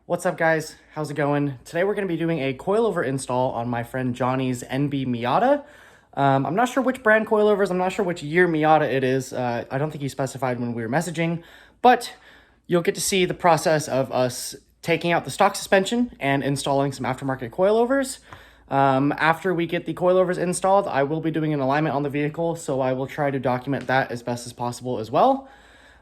What's up guys, how's it going? Today we're going to be doing a coilover install on my friend Johnny's NB Miata. I'm not sure which brand coilovers, I'm not sure which year Miata it is. I don't think he specified when we were messaging, but you'll get to see the process of us taking out the stock suspension and installing some aftermarket coilovers. After we get the coilovers installed, I will be doing an alignment on the vehicle, so I will try to document that as best as possible as well.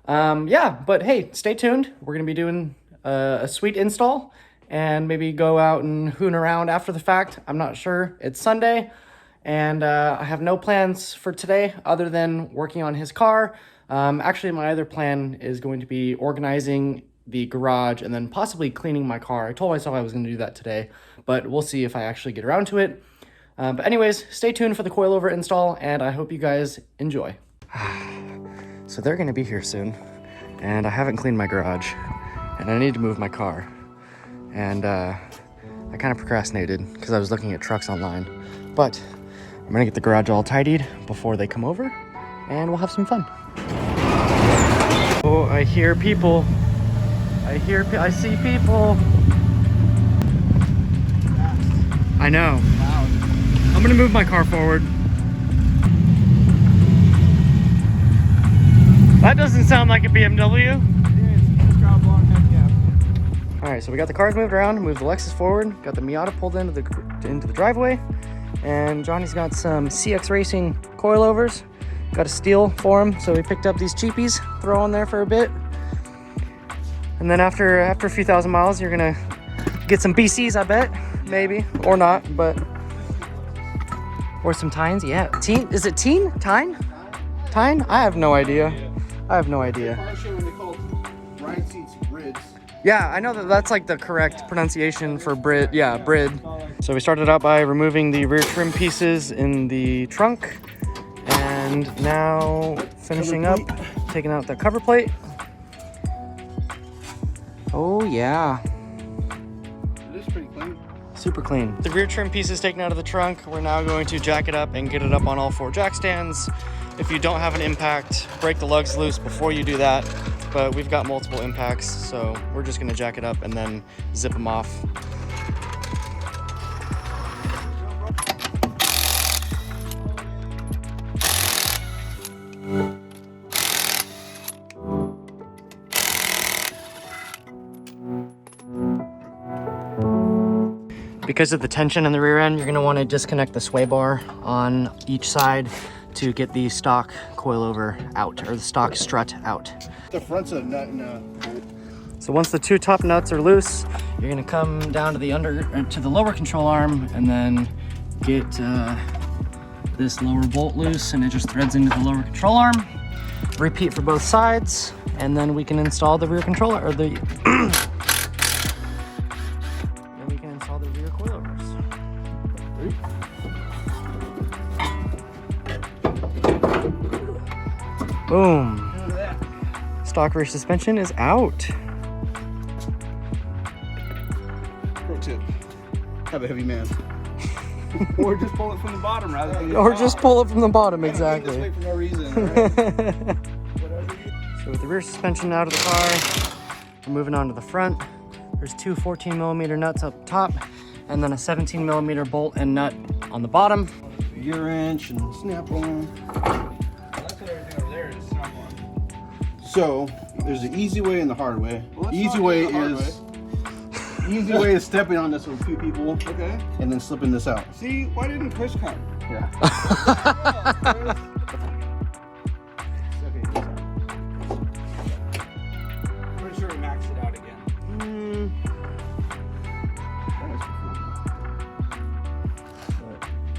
Yeah, but hey, stay tuned. We're going to be doing a sweet install and maybe go out and hoon around after the fact. I'm not sure. It's Sunday and I have no plans for today other than working on his car. Actually, my other plan is going to be organizing the garage and then possibly cleaning my car. I told myself I was going to do that today, but we'll see if I actually get around to it. But anyways, stay tuned for the coilover install and I hope you guys enjoy. So they're going to be here soon and I haven't cleaned my garage. And I need to move my car. And I kind of procrastinated because I was looking at trucks online. But I'm gonna get the garage all tidied before they come over and we'll have some fun. Oh, I hear people. I see people. I know. I'm gonna move my car forward. That doesn't sound like a BMW. Alright, so we got the cars moved around, moved the Lexus forward, got the Miata pulled into the driveway, and Johnny's got some CX Racing coilovers. Got a steal for him, so we picked up these cheapies, throw on there for a bit. And then after a few thousand miles, you're gonna get some BCs, I bet. Maybe, or not, but... Or some Tines, yeah. Teen, is it Teen? Tine? Tine? I have no idea. I have no idea. Yeah, I know that's like the correct pronunciation for Brid. Yeah, Brid. So we started out by removing the rear trim pieces in the trunk. And now finishing up, taking out the cover plate. Oh yeah. It is pretty clean. Super clean. The rear trim pieces taken out of the trunk. We're now going to jack it up and get it up on all 4 jack stands. If you don't have an impact, break the lugs loose before you do that. But we've got multiple impacts, so we're just gonna jack it up and then zip them off. Because of the tension in the rear end, you're gonna wanna disconnect the sway bar on each side to get the stock coilover out, or the stock strut out. The front's a nut and a bolt. So once the 2 top nuts are loose, you're gonna come down to the lower control arm and then get this lower bolt loose, and it just threads into the lower control arm. Repeat for both sides, and then we can install the rear controller, or the then we can install the rear coilovers. Boom. Stock rear suspension is out. Pro tip, have a heavy man. Or just pull it from the bottom rather than Or just pull it from the bottom, exactly. This way for no reason, right? So with the rear suspension out of the car, we're moving on to the front. There's 2 14mm nuts up top, and then a 17mm bolt and nut on the bottom. Gear wrench and snap on. So there's the easy way and the hard way. Well, easy way is stepping on this with 2 people, okay, and then slipping this out. See, why didn't Chris come? Yeah. Pretty sure we maxed it out again.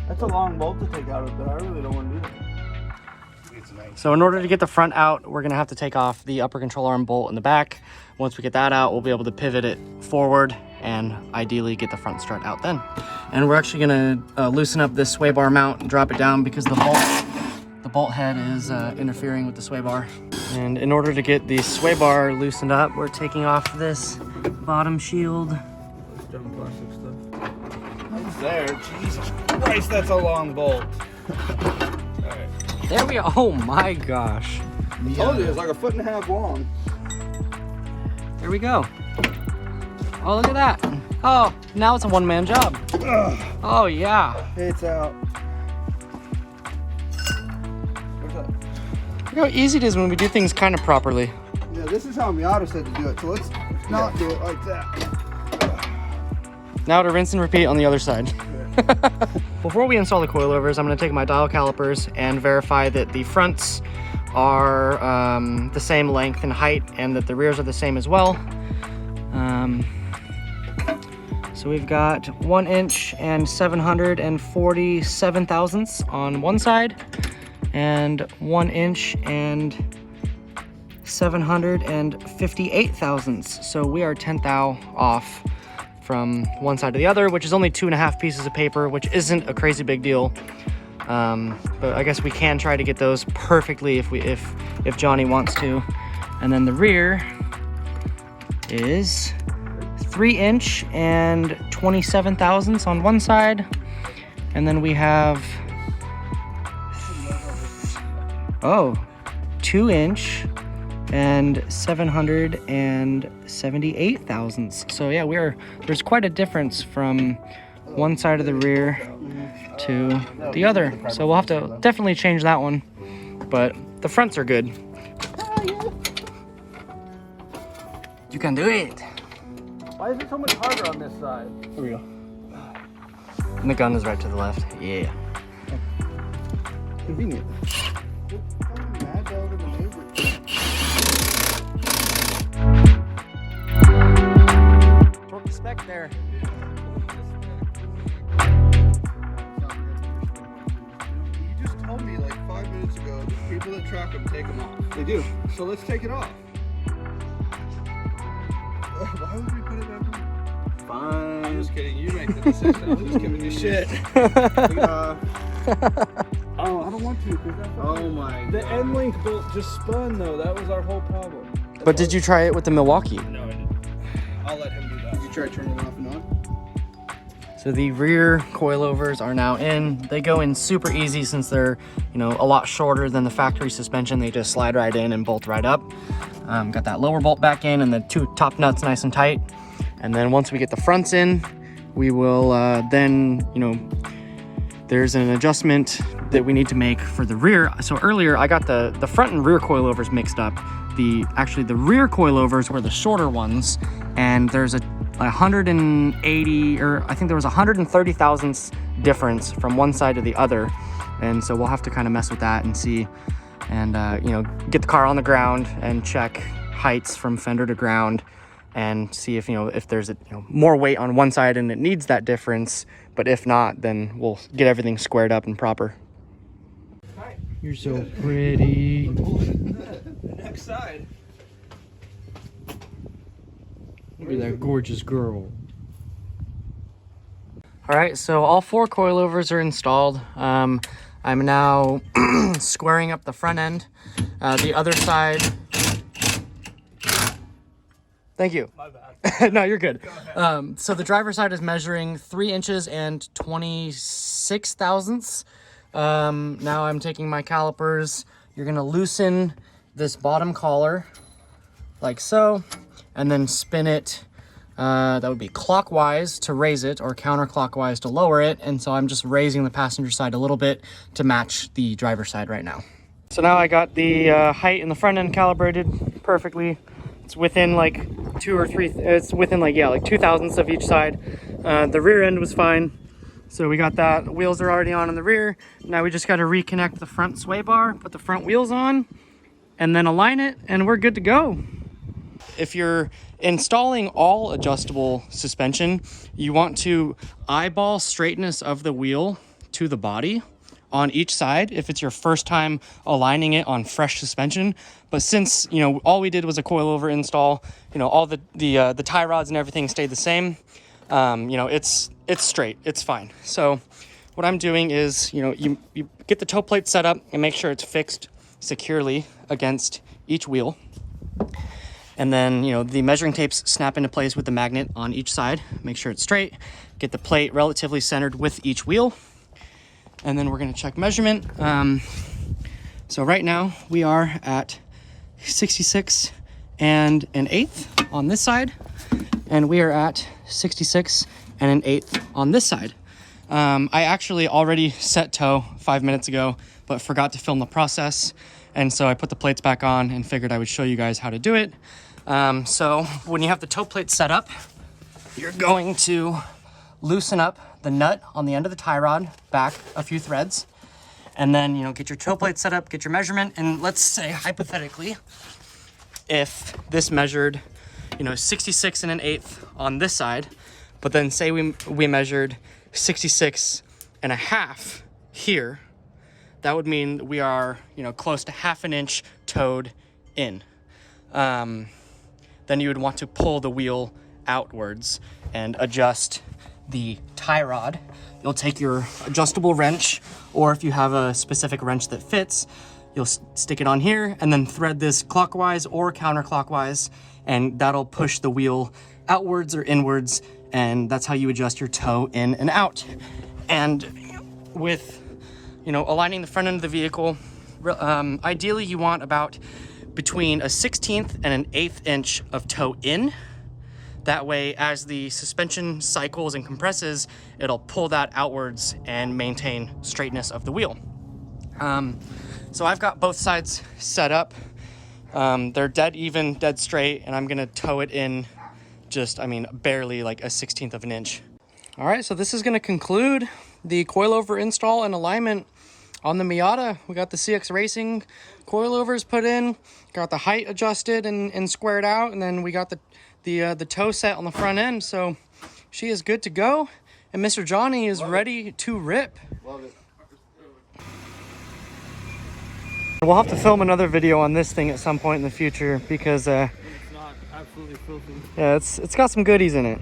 That's a long bolt to take out of there. I really don't want to do that. So in order to get the front out, we're gonna have to take off the upper control arm bolt in the back. Once we get that out, we'll be able to pivot it forward and ideally get the front strut out then. And we're actually gonna loosen up this sway bar mount and drop it down because the bolt head is interfering with the sway bar. And in order to get the sway bar loosened up, we're taking off this bottom shield. Dumb plastic stuff. It's there. Jesus Christ, that's a long bolt. Alright. There we are. Oh my gosh. I told you, it's like 1.5 feet long. There we go. Oh, look at that. Oh, now it's a one-man job. Oh, yeah. It's out. Where's that? Look how easy it is when we do things kind of properly. Yeah, this is how Miata said to do it, so let's not do it like that. Now to rinse and repeat on the other side. Before we install the coilovers, I'm going to take my dial calipers and verify that the fronts are the same length and height and that the rears are the same as well. So we've got 1 inch and 747 thousandths on one side and 1 inch and 758 thousandths. So we are 10 thou off from one side to the other, which is only 2.5 pieces of paper, which isn't a crazy big deal. But I guess we can try to get those perfectly if Johnny wants to. And then the rear is 3 inch and 27 thousandths on one side, and then we have 2 inch and 778 thousandths. So yeah, there's quite a difference from one side of the rear to the other. So we'll have to definitely change that one, but the fronts are good. You can do it. Why is it so much harder on this side? Here we go. And the gun is right to the left. Yeah. Convenient. Torque the spec there. You just told me like 5 minutes ago that people that track them take them off. They do. So let's take it off. Why would we put it back on? Fine. I'm just kidding. You make the decision. I'm just giving you shit. Oh, I don't want to. Oh my The God. end link bolt just spun though. That was our whole problem. But did you try it with the Milwaukee? No, I didn't. I'll let him do that. You try turning it off and on? So the rear coilovers are now in. They go in super easy since they're, a lot shorter than the factory suspension. They just slide right in and bolt right up. Got that lower bolt back in and the 2 top nuts nice and tight. And then once we get the fronts in, we will there's an adjustment that we need to make for the rear. So earlier I got the front and rear coilovers mixed up. Actually the rear coilovers were the shorter ones, and there's a 180, or I think there was 130 thousandths difference from one side to the other. And so we'll have to kind of mess with that and see, and get the car on the ground and check heights from fender to ground and see if there's more weight on one side and it needs that difference. But if not, then we'll get everything squared up and proper. You're so pretty. The next side. Look at that gorgeous girl. All right, so all 4 coilovers are installed. I'm now squaring up the front end. The other side. Thank you. My bad. No, you're good. So the driver's side is measuring 3 inches and 26 thousandths. Now I'm taking my calipers. You're gonna loosen this bottom collar like so, and then spin it. That would be clockwise to raise it or counterclockwise to lower it. And so I'm just raising the passenger side a little bit to match the driver's side right now. So now I got the height in the front end calibrated perfectly. It's within like 2 or 3, it's within like 2 thousandths of each side. The rear end was fine. So we got that. The wheels are already on in the rear. Now we just got to reconnect the front sway bar, put the front wheels on, and then align it, and we're good to go. If you're installing all adjustable suspension, you want to eyeball straightness of the wheel to the body on each side if it's your first time aligning it on fresh suspension. But since all we did was a coilover install, all the tie rods and everything stayed the same. It's straight, it's fine. So what I'm doing is you get the toe plate set up and make sure it's fixed securely against each wheel. And then, the measuring tapes snap into place with the magnet on each side. Make sure it's straight. Get the plate relatively centered with each wheel. And then we're going to check measurement. So right now we are at 66 and an eighth on this side, and we are at 66 and an eighth on this side. I actually already set toe 5 minutes ago, but forgot to film the process. And so I put the plates back on and figured I would show you guys how to do it. So when you have the toe plate set up, you're going to loosen up the nut on the end of the tie rod back a few threads, and then, you know, get your toe plate set up, get your measurement. And let's say hypothetically, if this measured, you know, 66 and an eighth on this side, but then say we measured 66 and a half here, that would mean we are, you know, close to ½ an inch toed in. Then you would want to pull the wheel outwards and adjust the tie rod. You'll take your adjustable wrench, or if you have a specific wrench that fits, you'll stick it on here and then thread this clockwise or counterclockwise, and that'll push the wheel outwards or inwards, and that's how you adjust your toe in and out. And with, you know, aligning the front end of the vehicle, ideally you want about between a 1/16 and an 1/8 inch of toe in. That way, as the suspension cycles and compresses, it'll pull that outwards and maintain straightness of the wheel. So I've got both sides set up. They're dead even, dead straight, and I'm gonna toe it in just, I mean, barely like a 1/16 of an inch. All right, so this is gonna conclude the coilover install and alignment on the Miata. We got the CX Racing coilovers put in, got the height adjusted and squared out, and then we got the toe set on the front end. So she is good to go, and Mr. Johnny is ready to rip. Love it. We'll have to film another video on this thing at some point in the future because It's not absolutely filthy. yeah, it's got some goodies in it.